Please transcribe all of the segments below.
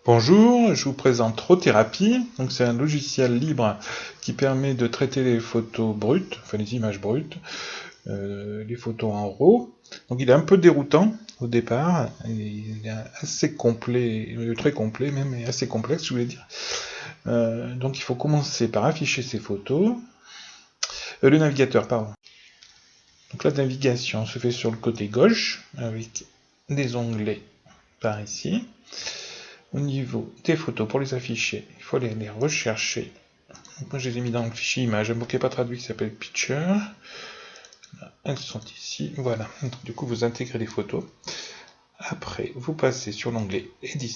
Bonjour, je vous présente RAW-Thérapie. Donc c'est un logiciel libre qui permet de traiter les photos brutes, enfin les images brutes, les photos en RAW. Donc il est un peu déroutant au départ, et il est assez complet, très complet même, et assez complexe je voulais dire. Donc il faut commencer par afficher ses photos. Le navigateur, pardon. Donc la navigation se fait sur le côté gauche, avec des onglets par ici. Au niveau des photos, pour les afficher, il faut les rechercher. Donc moi je les ai mis dans le fichier image, un mot qui n'est pas traduit qui s'appelle Picture. Elles sont ici, voilà. Donc, du coup vous intégrez les photos. Après vous passez sur l'onglet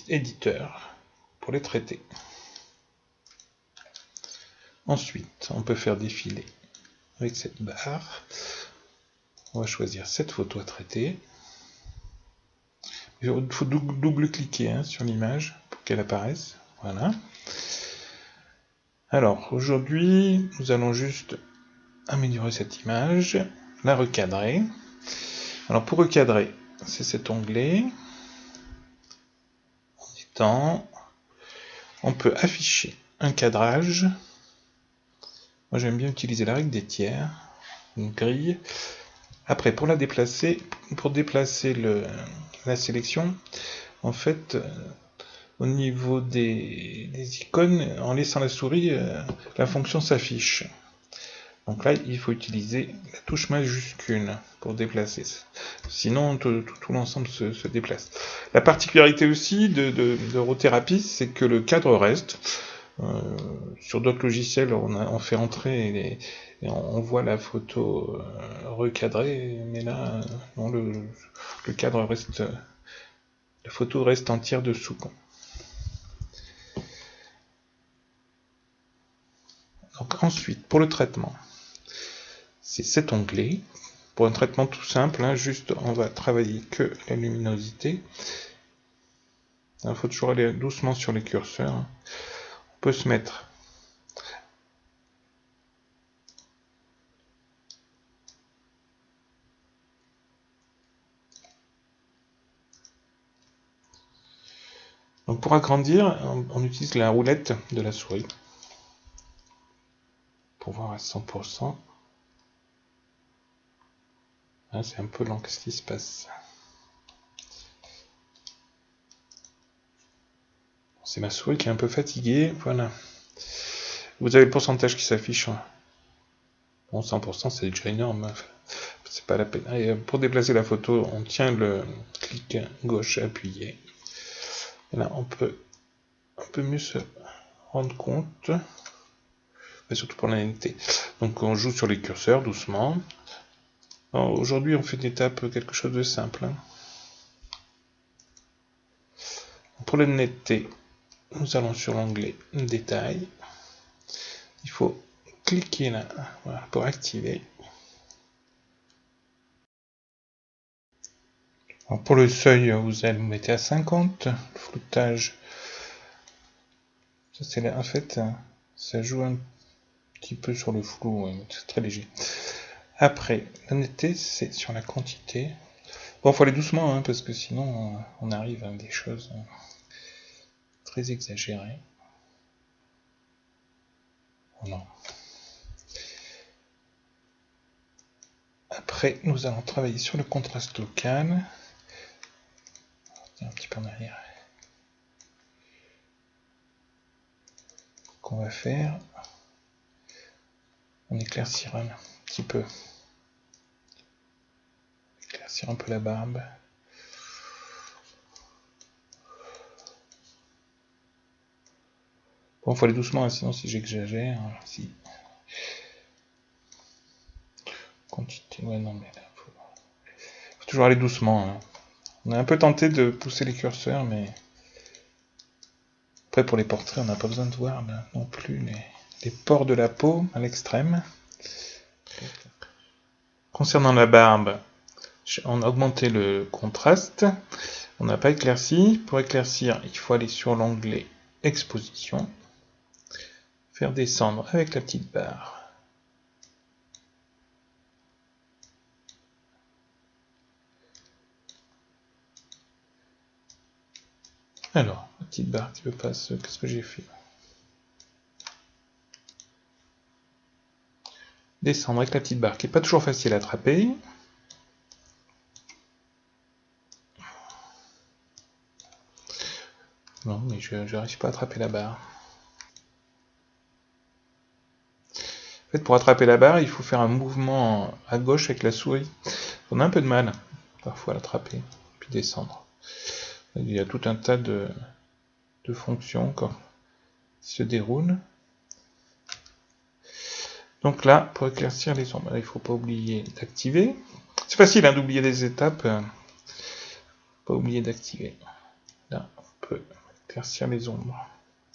Éditeur pour les traiter. Ensuite on peut faire défiler avec cette barre. On va choisir cette photo à traiter. Il faut double-cliquer sur l'image pour qu'elle apparaisse. Voilà. Alors, aujourd'hui, nous allons juste améliorer cette image, la recadrer. Alors, pour recadrer, c'est cet onglet. On peut afficher un cadrage. Moi, j'aime bien utiliser la règle des tiers, une grille. Après, pour la déplacer, pour déplacer la sélection, en fait, au niveau des icônes, en laissant la souris, la fonction s'affiche. Donc là, il faut utiliser la touche majuscule pour déplacer. Sinon, tout l'ensemble se déplace. La particularité aussi de RAW-Thérapie, c'est que le cadre reste. Sur d'autres logiciels, on fait entrer et on voit la photo recadrée, mais là, non, le cadre reste, la photo reste entière dessous. Donc ensuite, pour le traitement, c'est cet onglet. Pour un traitement tout simple, juste on va travailler que la luminosité. Il faut toujours aller doucement sur les curseurs. On peut se mettre donc pour agrandir, on utilise la roulette de la souris pour voir à 100%. Ah, c'est un peu lent, qu'est-ce qui se passe? C'est ma souris qui est un peu fatiguée, voilà. Vous avez le pourcentage qui s'affiche. Bon, 100% c'est déjà énorme, c'est pas la peine. Allez, pour déplacer la photo, on tient le clic gauche appuyé. Et là, on peut un peu mieux se rendre compte, mais surtout pour la netteté. Donc on joue sur les curseurs doucement. Aujourd'hui, on fait une étape, quelque chose de simple. Pour la netteté, nous allons sur l'onglet Détail. Il faut cliquer là, voilà, pour activer. Alors pour le seuil, vous allez mettez à 50. Le floutage, ça c'est en fait, ça joue un petit peu sur le flou, c'est très léger. Après, la netteté, c'est sur la quantité. Bon, faut aller doucement, parce que sinon, on arrive à des choses très exagérées. Oh non. Après, nous allons travailler sur le contraste local. Un petit peu en arrière. Qu'on va faire, on éclaircira un petit peu. Éclaircir un peu la barbe. Bon, faut aller doucement, sinon si j'exagère, si. Quantité, ouais, non, mais là, faut toujours aller doucement. On a un peu tenté de pousser les curseurs, mais après pour les portraits, on n'a pas besoin de voir là, non plus les pores de la peau à l'extrême. Concernant la barbe, on a augmenté le contraste. On n'a pas éclairci. Pour éclaircir, il faut aller sur l'onglet Exposition, faire descendre avec la petite barre. Alors, petite barre qui veut pas se... Qu'est-ce que j'ai fait? Descendre avec la petite barre qui n'est pas toujours facile à attraper. Non, mais je n'arrive pas à attraper la barre. En fait, pour attraper la barre, il faut faire un mouvement à gauche avec la souris. On a un peu de mal, parfois, à l'attraper, puis descendre. Il y a tout un tas de fonctions qui se déroulent. Donc là, pour éclaircir les ombres, il ne faut pas oublier d'activer. C'est facile hein, d'oublier des étapes. Pas oublier d'activer. Là, on peut éclaircir les ombres.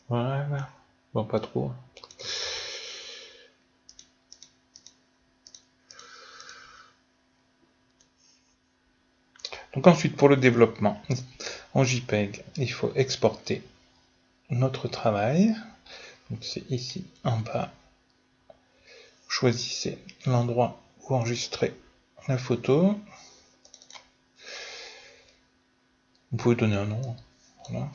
Voilà. Bon, pas trop. Donc ensuite, pour le développement, en JPEG, il faut exporter notre travail. Donc c'est ici, en bas. Choisissez l'endroit où enregistrer la photo. Vous pouvez donner un nom. Voilà.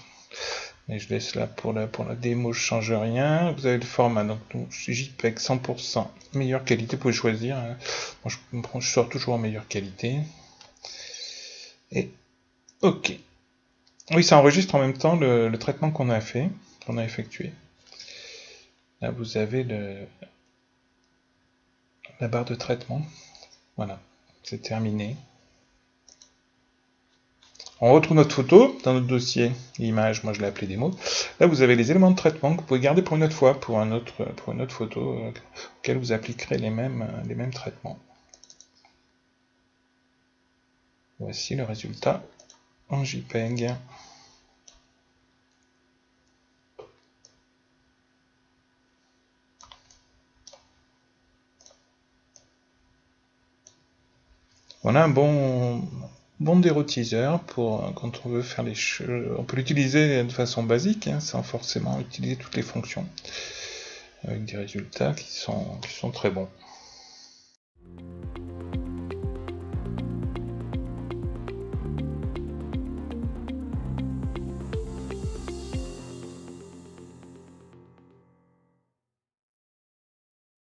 Mais je laisse là pour la démo, je change rien. Vous avez le format, donc JPEG 100%, meilleure qualité, vous pouvez choisir. Moi, je sors toujours en meilleure qualité. Et ok. Oui, ça enregistre en même temps le traitement qu'on a fait, qu'on a effectué. Là, vous avez la barre de traitement. Voilà, c'est terminé. On retrouve notre photo dans notre dossier image, moi je l'ai appelé démo. Là, vous avez les éléments de traitement que vous pouvez garder pour une autre fois, pour une autre photo auquel vous appliquerez les mêmes traitements. Voici le résultat en JPEG. Voilà un bon dérotiseur pour quand on veut faire les choses. On peut l'utiliser de façon basique, hein, sans forcément utiliser toutes les fonctions, avec des résultats qui sont très bons.